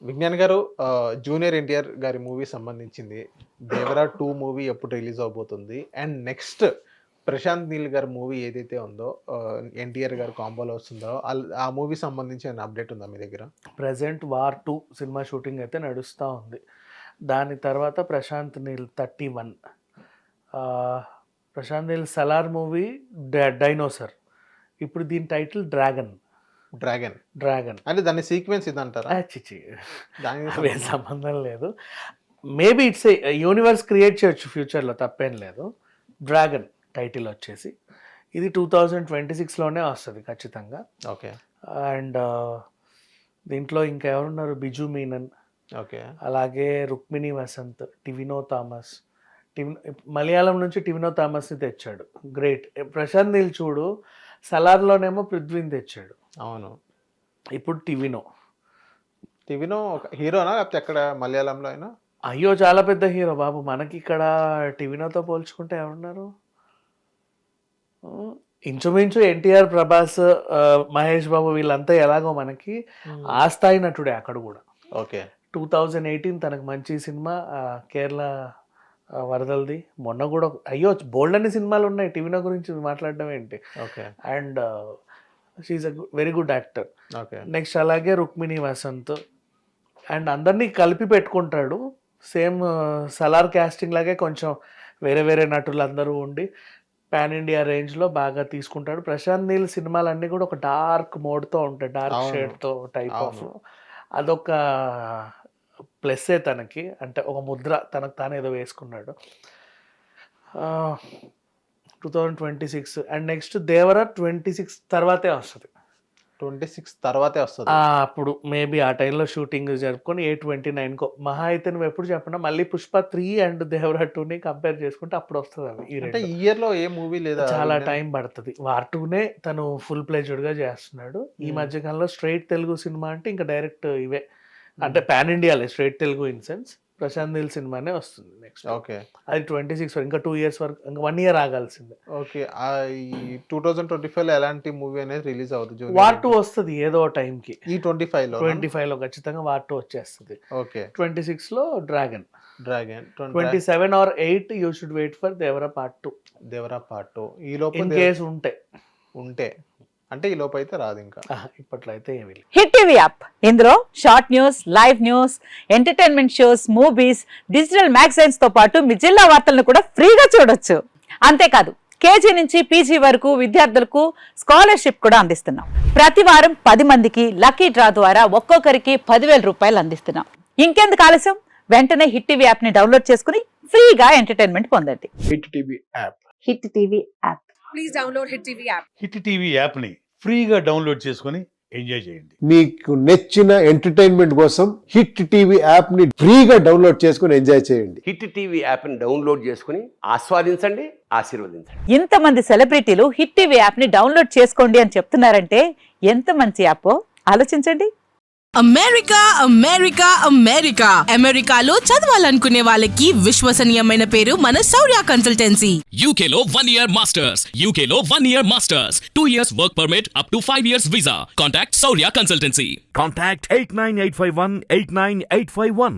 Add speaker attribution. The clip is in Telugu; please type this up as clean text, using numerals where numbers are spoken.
Speaker 1: విజ్ఞాన్ గారు జూనియర్ ఎన్టీఆర్ గారి మూవీ సంబంధించింది 'దేవరా 2' మూవీ ఎప్పుడు రిలీజ్ అవబోతుంది? అండ్ నెక్స్ట్ ప్రశాంత్ నీల్ గారి మూవీ ఏదైతే ఉందో ఎన్టీఆర్ గారు కాంబోలో వస్తుందో ఆ మూవీ సంబంధించి ఏమైనా అప్డేట్ ఉందా మీ దగ్గర?
Speaker 2: ప్రెజెంట్ వార్ 2 సినిమా షూటింగ్ అయితే నడుస్తూ ఉంది. దాని తర్వాత ప్రశాంత్ నీల్ 31, ప్రశాంత్ నీల్ సలార్ మూవీ డైనోసర్. ఇప్పుడు దీని టైటిల్ డ్రాగన్. అంటే దాని సీక్వెన్స్ ఇదంటారా?
Speaker 1: చిచి
Speaker 2: అవే సంబంధం లేదు. మేబీ ఇట్స్ యూనివర్స్ క్రియేట్ చేయొచ్చు ఫ్యూచర్లో, తప్పేం లేదు. డ్రాగన్ టైటిల్ వచ్చేసి ఇది 2026లోనే వస్తుంది ఖచ్చితంగా.
Speaker 1: ఓకే.
Speaker 2: అండ్ దీంట్లో ఇంకా ఎవరున్నారు? బిజు మీనన్,
Speaker 1: ఓకే,
Speaker 2: అలాగే రుక్మిణి వసంత్, టివినో థామస్. మలయాళం నుంచి టివినో థామస్ని తెచ్చాడు, గ్రేట్. ప్రశాంత్ నీల్ చూడు, సలార్లోనేమో పృథ్వీని తెచ్చాడు.
Speaker 1: అవును.
Speaker 2: ఇప్పుడు టివినో
Speaker 1: హీరోనా లేకపోతే ఎక్కడ మలయాళంలో అయినా?
Speaker 2: అయ్యో చాలా పెద్ద హీరో బాబు. మనకి ఇక్కడ టివినోతో పోల్చుకుంటే ఎవరున్నారు? ఇంచుమించు ఎన్టీఆర్, ప్రభాస్, మహేష్ బాబు వీళ్ళంతా ఎలాగో మనకి ఆ స్థాయి నటుడే అక్కడ కూడా.
Speaker 1: ఓకే.
Speaker 2: 2018 తనకు మంచి సినిమా కేరళ వరదలది. మొన్న కూడా అయ్యో బోల్డ్ అన్ని సినిమాలు ఉన్నాయి. టివినో గురించి మాట్లాడడం ఏంటి.
Speaker 1: Okay.
Speaker 2: And she's a very good actor.
Speaker 1: Okay.
Speaker 2: Next అలాగే రుక్మిణి వసంత్. అండ్ అందరినీ కలిపి పెట్టుకుంటాడు. సేమ్ సలార్ క్యాస్టింగ్ లాగే కొంచెం వేరే వేరే నటులు అందరూ ఉండి పాన్ ఇండియా రేంజ్లో బాగా తీసుకుంటాడు. ప్రశాంత్ నీల్ సినిమాలన్నీ కూడా ఒక డార్క్ మోడ్తో ఉంటాయి, డార్క్ షేడ్తో టైప్ ఆఫ్. అదొక ప్లస్సే తనకి, అంటే ఒక ముద్ర తనకు తాను ఏదో వేసుకున్నాడు. 2026 అండ్ నెక్స్ట్ దేవరా 26 తర్వాతే వస్తుంది.
Speaker 1: 26 తర్వాతే వస్తుంది.
Speaker 2: అప్పుడు మేబీ ఆ టైంలో షూటింగ్ జరుపుకొని A29 మహా అయితే నువ్వు ఎప్పుడు చెప్పినా మళ్ళీ పుష్ప 3 అండ్ దేవరా 2ని కంపేర్ చేసుకుంటే అప్పుడు వస్తుంది. అవి
Speaker 1: ఈ ఇయర్ లో ఏ మూవీ లేదా?
Speaker 2: చాలా టైం పడుతుంది. వార్ 2నే తను ఫుల్ ప్లేజ్డ్గా చేస్తున్నాడు. ఈ మధ్యకాలంలో స్ట్రైట్ తెలుగు సినిమా అంటే ఇంకా డైరెక్ట్ ఇవే, అంటే పాన్ ఇండియాలే straight Telugu in sense. Prashanth Neel సినిమానే వస్తుంది నెక్స్ట్.
Speaker 1: ఓకే.
Speaker 2: అది 26 వరకు, ఇంకా 2 years వరకు, ఇంకా 1 year ఆగాల్సిందే.
Speaker 1: ఓకే. ఈ 2025లో ఎలాంటి మూవీ అనేది రిలీజ్ అవుతుంది?
Speaker 2: వార్ 2 వస్తుంది ఏదో టైంకి.
Speaker 1: ఈ 25లో
Speaker 2: ఖచ్చితంగా వార్ 2 వచ్చేస్తుంది.
Speaker 1: ఓకే.
Speaker 2: 26లో dragon.
Speaker 1: 27
Speaker 2: or 8 you should wait for Devara part 2.
Speaker 1: Devara part 2 ఈ లోపు
Speaker 2: ఇన్ కేస్ ఉంటే
Speaker 1: అంటే ఈ లోపు అయితే రాదు ఇంకా.
Speaker 2: ఇప్పట్లో అయితే ఏమి.
Speaker 3: హిట్ టీవీ యాప్, ఇందులో short news, live news, entertainment shows, movies, digital magazines తో పాటు మీ జిల్లా వార్తలను కూడా ఫ్రీగా చూడొచ్చు. అంతేకాదు కేజీ నుంచి పీజీ వరకు విద్యార్థులకు స్కాలర్షిప్ కూడా అందిస్తున్నాం. ప్రతి వారం 10 మందికి లక్కీ డ్రా ద్వారా ఒక్కొక్కరికి 10,000 రూపాయలు అందిస్తున్నాం. ఇంకెందుకు ఆలస్యం, వెంటనే హిట్ టీవీ యాప్ ని డౌన్లోడ్ చేసుకుని ఫ్రీగా ఎంటర్టైన్మెంట్ పొందండి.
Speaker 4: Hit TV app.
Speaker 3: Hit TV app.
Speaker 5: Please download hit TV app.
Speaker 4: Hit TV యాప్ని ఫ్రీగా డౌన్లోడ్ చేసుకొని ఎంజాయ్ చేయండి.
Speaker 6: మీకు నచ్చిన ఎంటర్టైన్మెంట్ కోసం హిట్ టీవీ యాప్ని ఫ్రీగా డౌన్లోడ్ చేసుకొని ఎంజాయ్ చేయండి.
Speaker 7: హిట్ టీవీ యాప్ని డౌన్లోడ్ చేసుకుని ఆస్వాదించండి, ఆశీర్వదించండి.
Speaker 3: ఇంతమంది సెలబ్రిటీలు హిట్ టీవీ యాప్ ని డౌన్లోడ్ చేసుకోండి అని చెప్తున్నారంటే ఎంత మంచి యాప్ ఆలోచించండి.
Speaker 5: అమెరికా అమెరికా అమెరికా అమెరికాలో చదవాలనుకునే వాళ్ళకి విశ్వసనీయమైన పేరు మన శౌర్య కన్సల్టెన్సీ.
Speaker 8: UK లో 1 year masters. UK లో 1 year masters. 2 years work permit up to 5 years visa. Contact Saurya Consultancy.
Speaker 9: Contact 89851 89851.